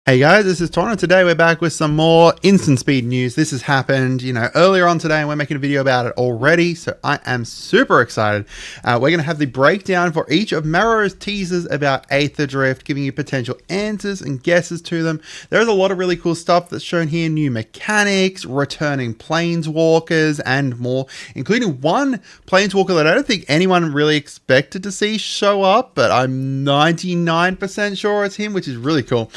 Hey guys, this is Tauna. Today we're back with some more instant speed news. This has happened, earlier on today, and we're making a video about it already, so I am super excited. We're going to have the breakdown for each of Marrow's teasers about Aetherdrift, giving you potential answers and guesses to them. There's a lot of really cool stuff that's shown here, new mechanics, returning planeswalkers, and more, including one planeswalker that I don't think anyone really expected to see show up, but I'm 99% sure it's him, which is really cool.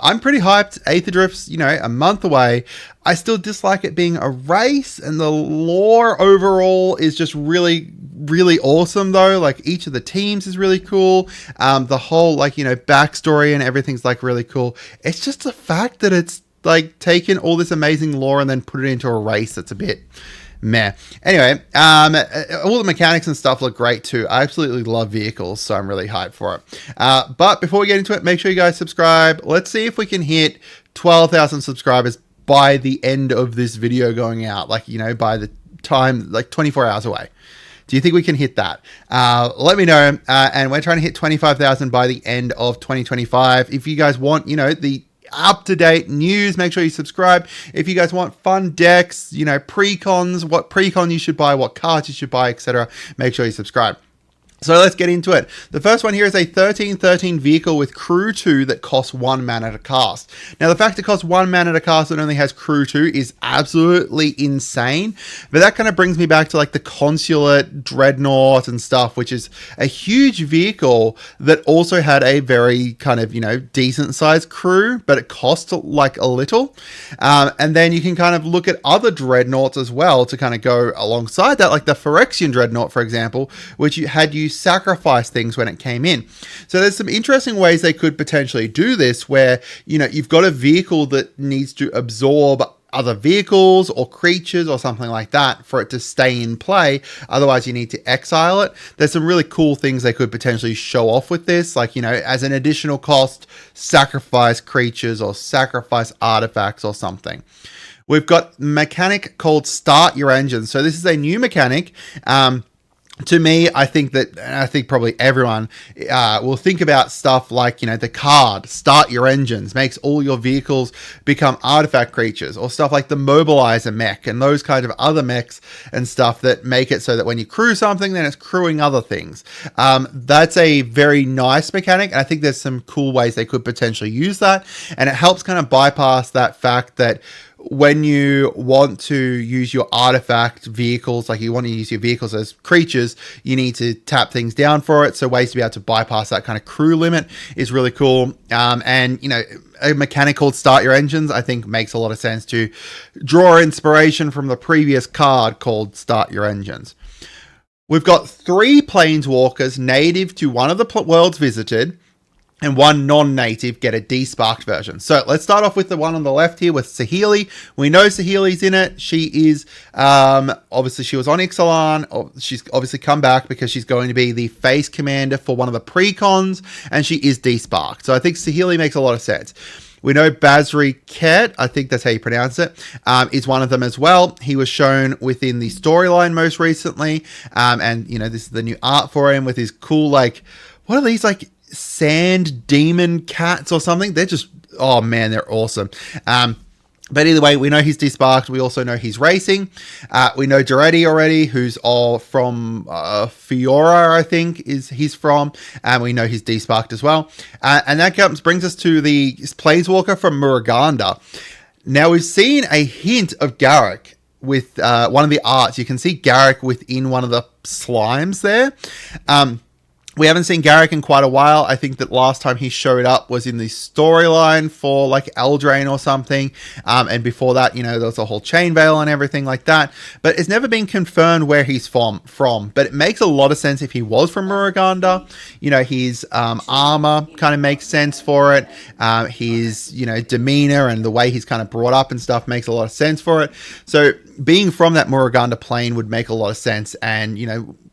I'm pretty hyped. Aetherdrift's, a month away. I still dislike it being a race, and the lore overall is just really, really awesome though. Like, each of the teams is really cool. The whole, backstory and everything's really cool. It's just the fact that it's taken all this amazing lore and then put it into a race that's a bit meh. Anyway, all the mechanics and stuff look great too. I absolutely love vehicles, so I'm really hyped for it. But before we get into it, make sure you guys subscribe. Let's see if we can hit 12,000 subscribers by the end of this video going out. By the time, 24 hours away. Do you think we can hit that? Let me know. And we're trying to hit 25,000 by the end of 2025. If you guys want, the up-to-date news, make sure you subscribe. If you guys want fun decks, pre-cons, what pre-con you should buy, what cards you should buy, etc., make sure you subscribe. So let's get into it. The first one here is a 13/13 vehicle with Crew 2 that costs 1 mana to cast. Now, the fact it costs 1 mana to cast and only has Crew 2 is absolutely insane. But that kind of brings me back to the Consulate, Dreadnought and stuff, which is a huge vehicle that also had a very kind of, decent sized crew, but it cost a little. And then you can kind of look at other Dreadnoughts as well to kind of go alongside that, like the Phyrexian Dreadnought, for example, which you sacrifice things when it came in. So there's some interesting ways they could potentially do this where, you've got a vehicle that needs to absorb other vehicles or creatures or something like that for it to stay in play. Otherwise, you need to exile it. There's some really cool things they could potentially show off with this, as an additional cost, sacrifice creatures or sacrifice artifacts or something. We've got a mechanic called Start Your Engine. So this is a new mechanic. To me, I think probably everyone will think about stuff like, the card, Start Your Engines, makes all your vehicles become artifact creatures, or stuff like the Mobilizer mech and those kind of other mechs and stuff that make it so that when you crew something, then it's crewing other things. That's a very nice mechanic, and I think there's some cool ways they could potentially use that, and it helps kind of bypass that fact that when you want to use your artifact vehicles, you want to use your vehicles as creatures, you need to tap things down for it. So ways to be able to bypass that kind of crew limit is really cool. And a mechanic called Start Your Engines, I think, makes a lot of sense to draw inspiration from the previous card called Start Your Engines. We've got 3 planeswalkers native to one of the worlds visited, and 1 non-native get a desparked version. So let's start off with the one on the left here with Saheeli. We know Saheeli's in it. She is, obviously she was on Ixalan. She's obviously come back because she's going to be the face commander for one of the pre-cons, and she is desparked. So I think Saheeli makes a lot of sense. We know Basri Ket, I think that's how you pronounce it, is one of them as well. He was shown within the storyline most recently. And, this is the new art for him with his cool, what are these, sand demon cats or something? They're just, oh man, they're awesome. But either way, we know he's desparked. We also know he's racing. We know Duretti already, who's all from Fiora, I think he's from. And we know he's desparked as well. And that brings us to the planeswalker from Muruganda. Now, we've seen a hint of Garruk with one of the arts. You can see Garruk within one of the slimes there. We haven't seen Garruk in quite a while. I think that last time he showed up was in the storyline for Eldraine or something. And before that, there was a whole chain veil and everything like that. But it's never been confirmed where he's from. But it makes a lot of sense if he was from Muruganda. His armor kind of makes sense for it. His, demeanor and the way he's kind of brought up and stuff makes a lot of sense for it. So being from that Muruganda plane would make a lot of sense. And,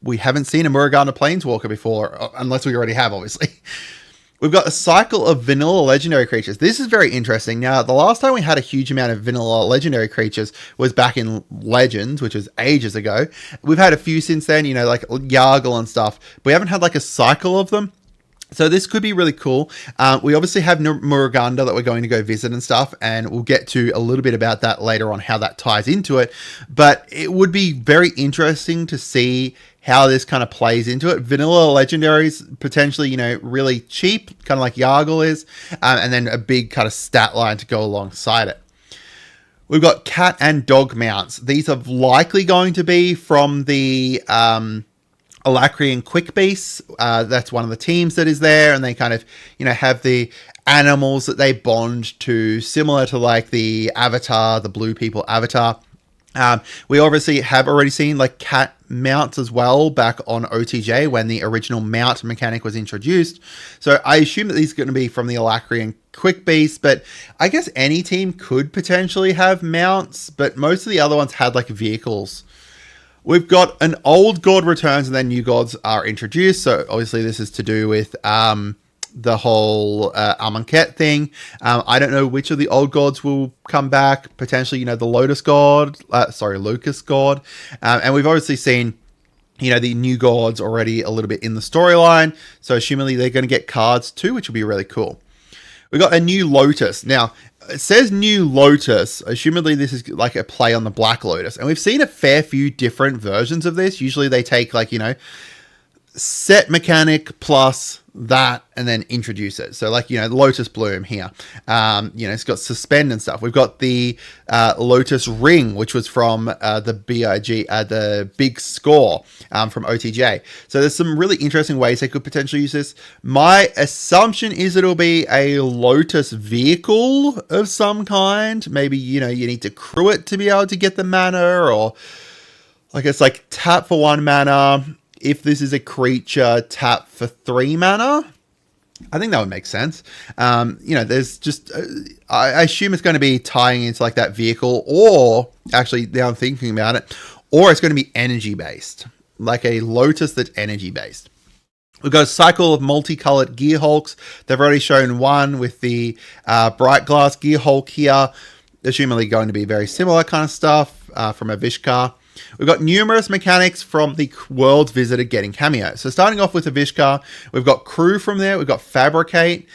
we haven't seen a Muruganda planeswalker before, unless we already have, obviously. We've got a cycle of vanilla legendary creatures. This is very interesting. Now, the last time we had a huge amount of vanilla legendary creatures was back in Legends, which was ages ago. We've had a few since then, like Yargle and stuff. But we haven't had a cycle of them. So this could be really cool. We obviously have Muruganda that we're going to go visit and stuff, and we'll get to a little bit about that later on, how that ties into it. But it would be very interesting to see how this kind of plays into it. Vanilla legendaries, potentially, you know, really cheap, kind of like Yargle is, and then a big kind of stat line to go alongside it. We've got cat and dog mounts. These are likely going to be from the Alacrian Quick Beasts. That's one of the teams that is there, and they kind of, you know, have the animals that they bond to, similar to like the Avatar, the Blue People Avatar. We obviously have already seen like cat mounts as well back on OTJ when the original mount mechanic was introduced. So I assume that these are going to be from the Alacrian Quick Beast, but I guess any team could potentially have mounts, but most of the other ones had like vehicles. We've got an old god returns and then new gods are introduced. So obviously this is to do with the whole Amonkhet thing. I don't know which of the old gods will come back. Potentially, you know, the Locust God. And we've obviously seen, you know, the new gods already a little bit in the storyline. So assumingly they're going to get cards too, which will be really cool. We got a new Lotus. Now, it says new Lotus. Assumedly, this is like a play on the Black Lotus. And we've seen a fair few different versions of this. Usually they take like, you know, set mechanic plus that and then introduce it. So like, you know, Lotus Bloom here. You know, it's got suspend and stuff. We've got the Lotus Ring, which was from the Big Score from OTJ. So there's some really interesting ways they could potentially use this. My assumption is it'll be a Lotus vehicle of some kind. Maybe, you know, you need to crew it to be able to get the mana, or like it's like tap for 1 mana. If this is a creature, tap for 3 mana. I think that would make sense. You know, there's just, I assume it's going to be tying into like that vehicle, or actually now I'm thinking about it, or it's going to be energy based, like a Lotus that's energy based. We've got a cycle of multicolored Gear Hulks. They've already shown one with the Bright Glass Gear Hulk here. Assumedly going to be very similar kind of stuff from a Vishkar. We've got numerous mechanics from the Worlds Visited getting cameo. So starting off with the Vishkar, we've got Crew from there. We've got Fabricate.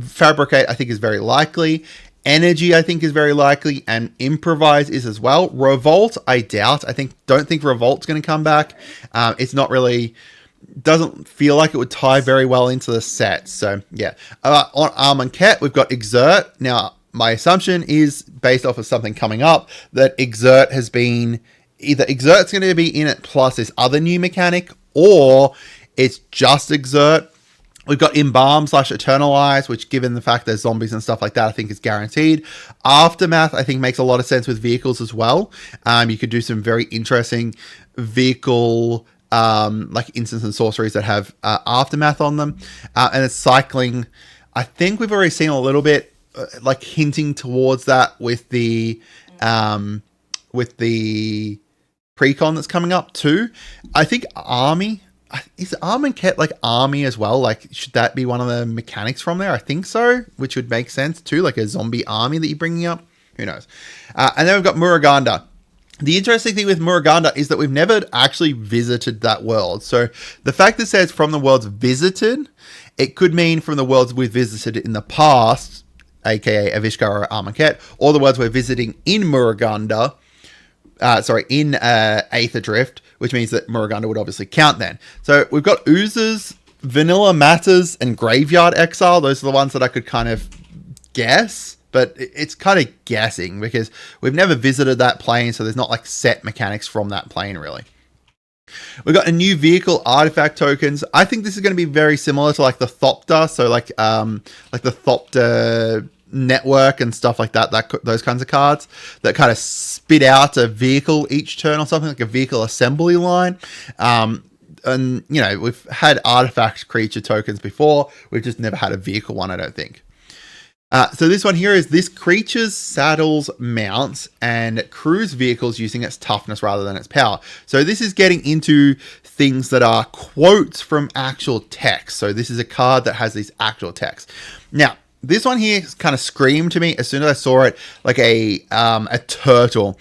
Fabricate, I think, is very likely. Energy, I think, is very likely. And Improvise is as well. Revolt, I doubt. Don't think Revolt's going to come back. It's not really... doesn't feel like it would tie very well into the set. So, yeah. On Amonkhet, we've got Exert. Now, my assumption is, based off of something coming up, that Exert has been... either Exert's going to be in it plus this other new mechanic, or it's just Exert. We've got Embalm / Eternalize, which, given the fact there's zombies and stuff like that, I think is guaranteed. Aftermath, I think, makes a lot of sense with vehicles as well. You could do some very interesting vehicle, like instants and sorceries that have Aftermath on them. And it's cycling. I think we've already seen a little bit, like hinting towards that with the precon that's coming up too. I think Army, is Amonkhet like Army as well? Like, should that be one of the mechanics from there? I think so, which would make sense too, like a zombie army that you're bringing up. Who knows? And then we've got Muruganda. The interesting thing with Muruganda is that we've never actually visited that world. So the fact that it says from the worlds visited, it could mean from the worlds we've visited in the past, aka Avishkar or Amonkhet, or the worlds we're visiting in Muruganda, in Aetherdrift, which means that Muruganda would obviously count then. So we've got Oozes, Vanilla Matters, and Graveyard Exile. Those are the ones that I could kind of guess, but it's kind of guessing because we've never visited that plane, so there's not like set mechanics from that plane really. We've got a new vehicle artifact tokens. I think this is going to be very similar to like the Thopter, so like the Thopter network and stuff like that, those kinds of cards that kind of spit out a vehicle each turn or something, like a vehicle assembly line. And you know, we've had artifact creature tokens before, we've just never had a vehicle one, I don't think. So this one here is this creature's saddles, mounts, and cruise vehicles using its toughness rather than its power. So this is getting into things that are quotes from actual text. So this is a card that has these actual text. Now, this one here kind of screamed to me as soon as I saw it, like a turtle.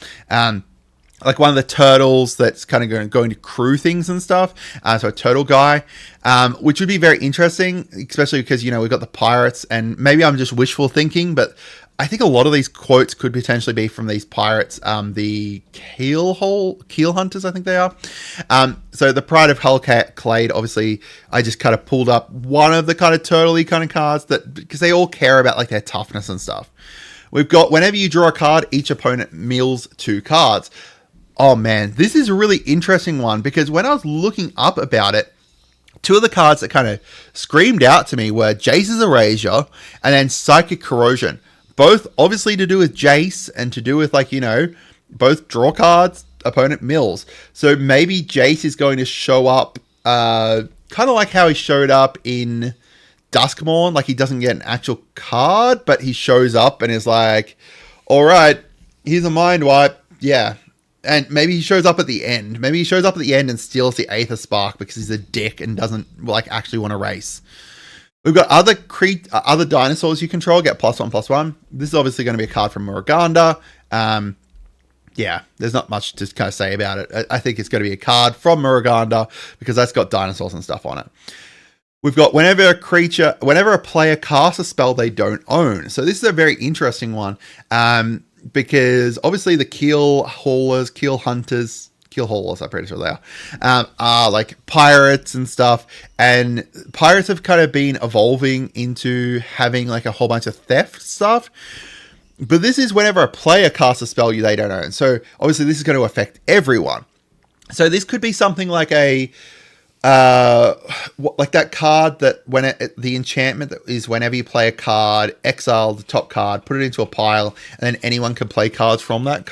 like one of the turtles that's kind of going to crew things and stuff. So a turtle guy, which would be very interesting, especially because, you know, we've got the pirates, and maybe I'm just wishful thinking, but I think a lot of these quotes could potentially be from these pirates, the keel hunters, I think they are. So the Pride of Clade, obviously, I just kind of pulled up one of the kind of turtle-y kind of cards that, because they all care about like their toughness and stuff. We've got, whenever you draw a card, each opponent mills 2 cards. Oh man, this is a really interesting one, because when I was looking up about it, 2 of the cards that kind of screamed out to me were Jace's Erasure and then Psychic Corrosion. Both obviously to do with Jace and to do with, like, you know, both draw cards, opponent mills. So maybe Jace is going to show up kind of like how he showed up in Duskmourn. Like, he doesn't get an actual card, but he shows up and is like, all right, here's a mind wipe. Yeah. And maybe he shows up at the end. Maybe he shows up at the end and steals the Aether Spark because he's a dick and doesn't, like, actually want to race. We've got other dinosaurs you control get +1/+1. This is obviously going to be a card from Muruganda. Yeah, there's not much to kind of say about it. I think it's going to be a card from Muruganda because that's got dinosaurs and stuff on it. We've got whenever a player casts a spell they don't own. So this is a very interesting one, because obviously the keel haulers, I'm pretty sure they are like pirates and stuff. And pirates have kind of been evolving into having like a whole bunch of theft stuff. But this is whenever a player casts a spell they don't own. So obviously this is going to affect everyone. So this could be something like like that card that the enchantment that is whenever you play a card, exile the top card, put it into a pile, and then anyone can play cards from that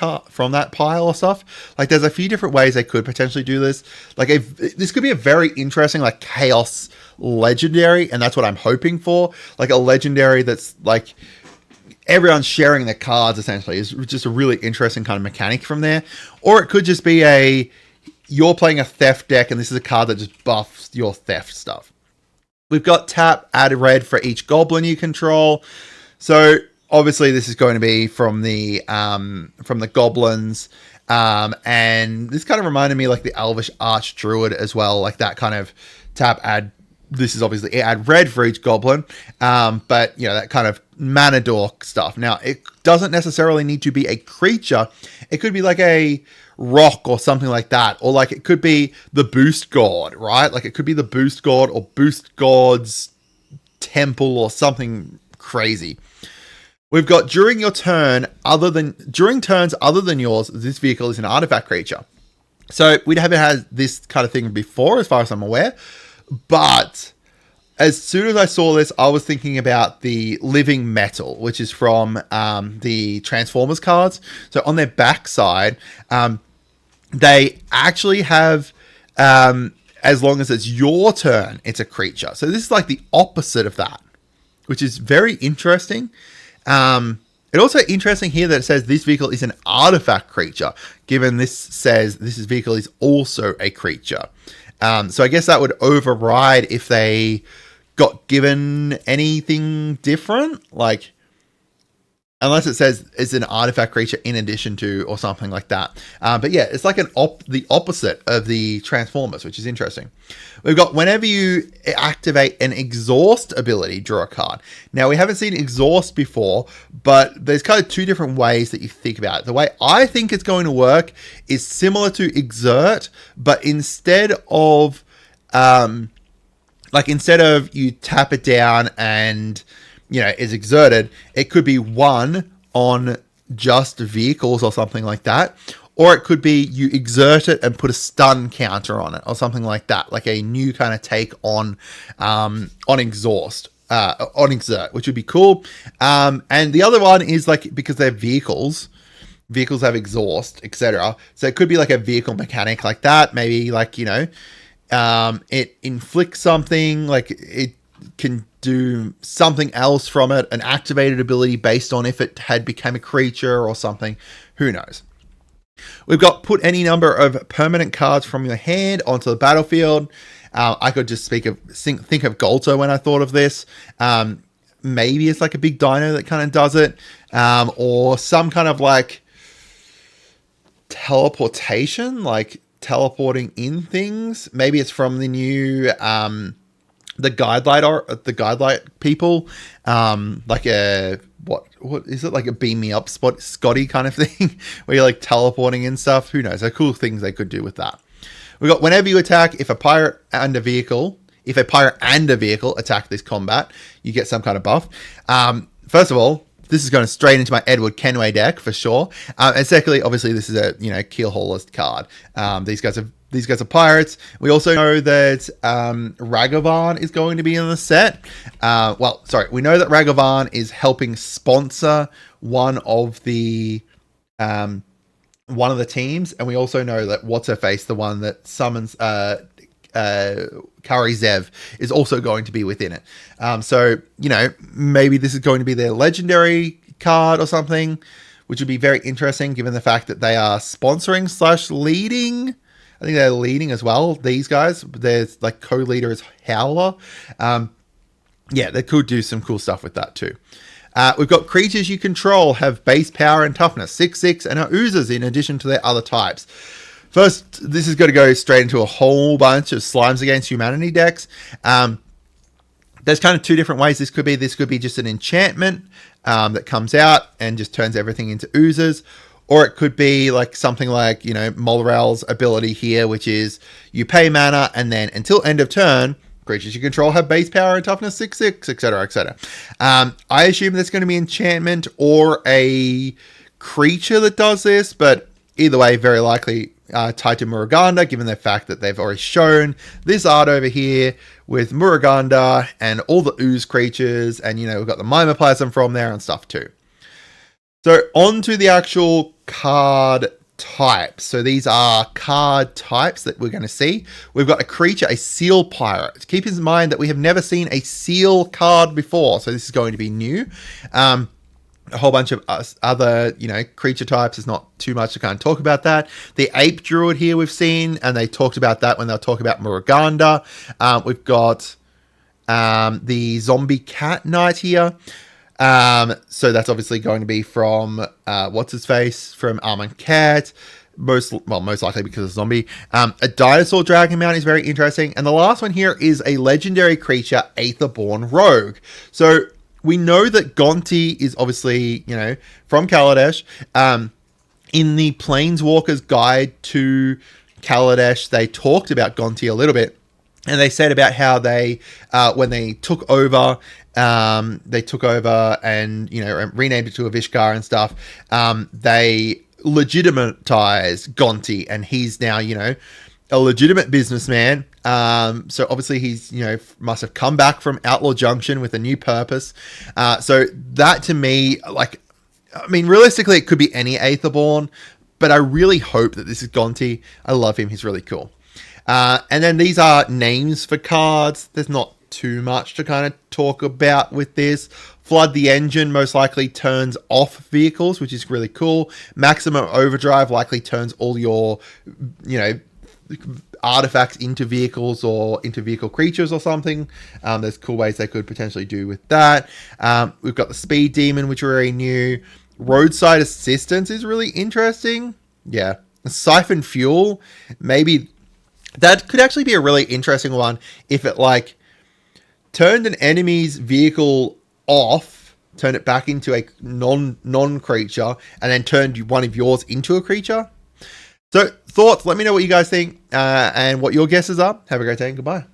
pile or stuff. Like, there's a few different ways they could potentially do this. Like, this could be a very interesting, like, chaos legendary, and that's what I'm hoping for. Like a legendary that's like everyone's sharing their cards, essentially, is just a really interesting kind of mechanic from there. Or it could just be you're playing a theft deck, and this is a card that just buffs your theft stuff. We've got tap, add red for each goblin you control. So obviously this is going to be from the goblins. And this kind of reminded me like the Elvish Archdruid as well, like that kind of tap, add. This is obviously add red for each goblin. But, you know, that kind of mana dork stuff. Now, it doesn't necessarily need to be a creature. It could be like a rock or something like that. Or like it could be the Boost God, right? Like it could be the Boost God or Boost God's temple or something crazy. We've got during turns other than yours, this vehicle is an artifact creature. So we haven't had this kind of thing before, as far as I'm aware. But as soon as I saw this, I was thinking about the Living Metal, which is from the Transformers cards. So on their backside, they actually have, as long as it's your turn, it's a creature. So this is like the opposite of that, which is very interesting. It's also interesting here that it says this vehicle is an artifact creature, given this says this vehicle is also a creature. So I guess that would override if they got given anything different, like unless it says it's an artifact creature in addition to or something like that. But yeah, it's like the opposite of the Transformers, which is interesting. We've got whenever you activate an exhaust ability, draw a card. Now, we haven't seen exhaust before, but there's kind of 2 different ways that you think about it. The way I think it's going to work is similar to exert, but instead of you tap it down and, you know, is exerted, it could be 1 on just vehicles or something like that. Or it could be you exert it and put a stun counter on it or something like that. Like a new kind of take on exhaust, on exert, which would be cool. And the other one is like, because they're vehicles have exhaust, etc. So it could be like a vehicle mechanic like that. Maybe like, you know, it inflicts something, like it can do something else from it, an activated ability based on if it had become a creature or something. Who knows? We've got put any number of permanent cards from your hand onto the battlefield. I could just think of Golto when I thought of this. Maybe it's like a big dino that kind of does it, or some kind of like teleportation, like teleporting in things. Maybe it's from the new the guidelight or the guidelight people, like a what is it, like a beam me up spot Scotty kind of thing where you're like teleporting and stuff. Who knows? They're cool things they could do with that. We got whenever you attack, if a pirate and a vehicle attack this combat, you get some kind of buff. First of all, this is going straight into my Edward Kenway deck for sure. And secondly, obviously, this is a Keelhaulers card. These guys are pirates. We also know that Ragavan is going to be in the set. We know that Ragavan is helping sponsor one of the teams, and we also know that what's her face, the one that summons Kari Zev, is also going to be within it. So maybe this is going to be their legendary card or something, which would be very interesting given the fact that they are sponsoring / leading. I think they're leading as well. These guys, there's like co-leader is Howler. They could do some cool stuff with that too. We've got creatures you control have base power and toughness 6/6 and are oozers in addition to their other types. First, this is going to go straight into a whole bunch of Slimes Against Humanity decks. There's kind of two different ways this could be. This could be just an enchantment that comes out and just turns everything into oozers. Or it could be like something like, Molrel's ability here, which is you pay mana and then until end of turn, creatures you control have base power and toughness 6/6, etc., etc. I assume there's going to be enchantment or a creature that does this, but either way, very likely tied to Muruganda, given the fact that they've already shown this art over here with Muruganda and all the ooze creatures, and we've got the Mimoplasm from there and stuff too. So on to the actual card types. So these are card types that we're going to see. We've got a creature, a seal pirate. Keep in mind that we have never seen a seal card before, so this is going to be new. A whole bunch of other, creature types. There's not too much to kind of talk about that. The ape druid here we've seen, and they talked about that when they were talking about Muruganda. We've got the zombie cat knight here. So that's obviously going to be from what's his face from Armand Cat. Most likely because of zombie. A dinosaur dragon mount is very interesting, and the last one here is a legendary creature, Aetherborn Rogue. So we know that Gonti is obviously, from Kaladesh. In the Planeswalker's Guide to Kaladesh, they talked about Gonti a little bit. And they said about how they, when they took over and, renamed it to Avishkar and stuff, they legitimatized Gonti. And he's now, a legitimate businessman. So obviously he's, must have come back from Outlaw Junction with a new purpose. So that to me, realistically it could be any Aetherborn, but I really hope that this is Gonti. I love him. He's really cool. And then these are names for cards. There's not too much to kind of talk about with this. Flood the Engine most likely turns off vehicles, which is really cool. Maximum Overdrive likely turns all your, artifacts into vehicles or into vehicle creatures or something. There's cool ways they could potentially do with that. We've got the Speed Demon, which we're already new. Roadside Assistance is really interesting. Yeah. Siphon Fuel, maybe that could actually be a really interesting one if it turned an enemy's vehicle off, turned it back into a non-creature, and then turned one of yours into a creature. So thoughts, let me know what you guys think and what your guesses are. Have a great day and goodbye.